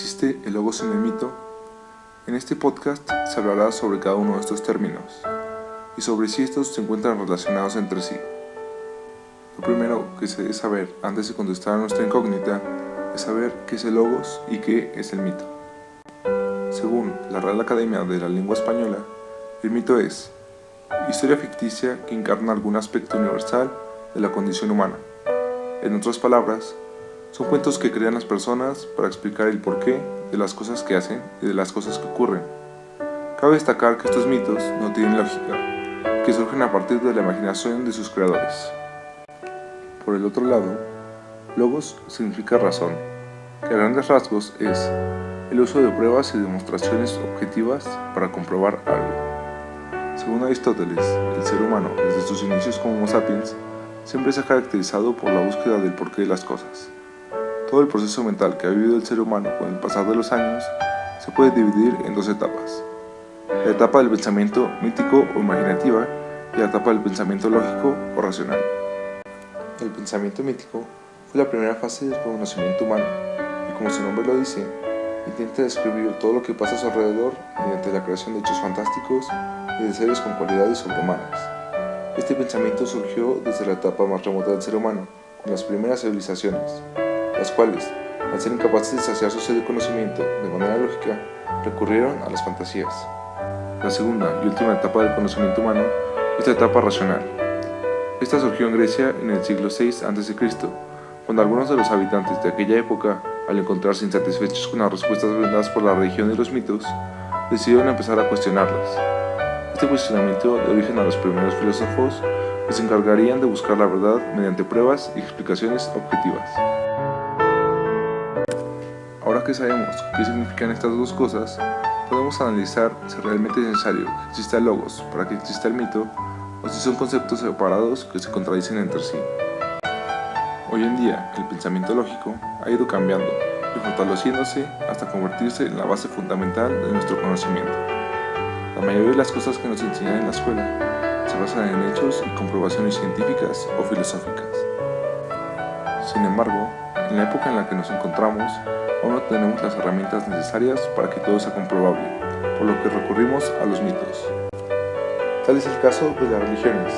¿Existe el logos en el mito? En este podcast se hablará sobre cada uno de estos términos y sobre si estos se encuentran relacionados entre sí. Lo primero que se debe saber antes de contestar a nuestra incógnita es saber qué es el logos y qué es el mito. Según la Real Academia de la Lengua Española, el mito es historia ficticia que encarna algún aspecto universal de la condición humana. En otras palabras, son cuentos que crean las personas para explicar el porqué de las cosas que hacen y de las cosas que ocurren. Cabe destacar que estos mitos no tienen lógica, que surgen a partir de la imaginación de sus creadores. Por el otro lado, logos significa razón, que a grandes rasgos es el uso de pruebas y demostraciones objetivas para comprobar algo. Según Aristóteles, el ser humano, desde sus inicios como Homo sapiens, siempre se ha caracterizado por la búsqueda del porqué de las cosas. Todo el proceso mental que ha vivido el ser humano con el pasar de los años se puede dividir en dos etapas: la etapa del pensamiento mítico o imaginativa y la etapa del pensamiento lógico o racional. El pensamiento mítico fue la primera fase del conocimiento humano y, como su nombre lo dice, intenta describir todo lo que pasa a su alrededor mediante la creación de hechos fantásticos y de seres con cualidades sobrehumanas. Este pensamiento surgió desde la etapa más remota del ser humano, con las primeras civilizaciones, las cuales, al ser incapaces de saciar su sed de conocimiento de manera lógica, recurrieron a las fantasías. La segunda y última etapa del conocimiento humano es la etapa racional. Esta surgió en Grecia en el siglo VI a.C., cuando algunos de los habitantes de aquella época, al encontrarse insatisfechos con las respuestas brindadas por la religión y los mitos, decidieron empezar a cuestionarlas. Este cuestionamiento dio origen a los primeros filósofos que se encargarían de buscar la verdad mediante pruebas y explicaciones objetivas. Ahora que sabemos qué significan estas dos cosas, podemos analizar si realmente es necesario que exista el logos para que exista el mito, o si son conceptos separados que se contradicen entre sí. Hoy en día, el pensamiento lógico ha ido cambiando y fortaleciéndose hasta convertirse en la base fundamental de nuestro conocimiento. La mayoría de las cosas que nos enseñan en la escuela se basan en hechos y comprobaciones científicas o filosóficas. Sin embargo, en la época en la que nos encontramos, aún no tenemos las herramientas necesarias para que todo sea comprobable, por lo que recurrimos a los mitos. Tal es el caso de las religiones,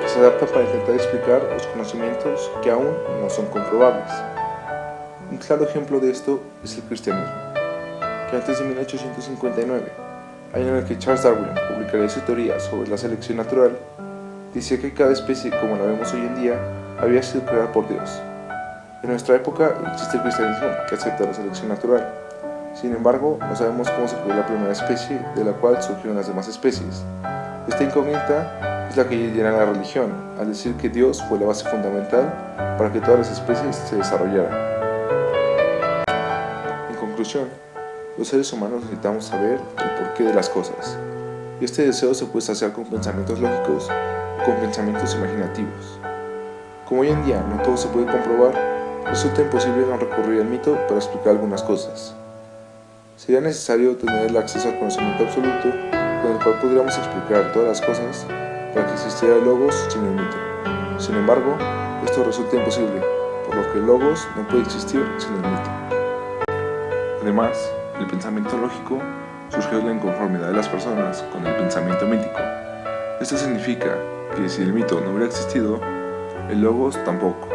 que se adaptan para intentar explicar los conocimientos que aún no son comprobables. Un claro ejemplo de esto es el cristianismo, que antes de 1859, año en el que Charles Darwin publicaría su teoría sobre la selección natural, decía que cada especie como la vemos hoy en día había sido creada por Dios. En nuestra época existe el cristianismo que acepta la selección natural. Sin embargo, no sabemos cómo se creó la primera especie de la cual surgieron las demás especies. Esta incógnita es la que llena la religión, al decir que Dios fue la base fundamental para que todas las especies se desarrollaran. En conclusión, los seres humanos necesitamos saber el porqué de las cosas, y este deseo se puede saciar con pensamientos lógicos o con pensamientos imaginativos. Como hoy en día no todo se puede comprobar, resulta imposible no recurrir al mito para explicar algunas cosas. Sería necesario tener el acceso al conocimiento absoluto con el cual podríamos explicar todas las cosas para que existiera el logos sin el mito. Sin embargo, esto resulta imposible, por lo que el logos no puede existir sin el mito. Además, el pensamiento lógico surgió de la inconformidad de las personas con el pensamiento mítico. Esto significa que si el mito no hubiera existido, el logos tampoco.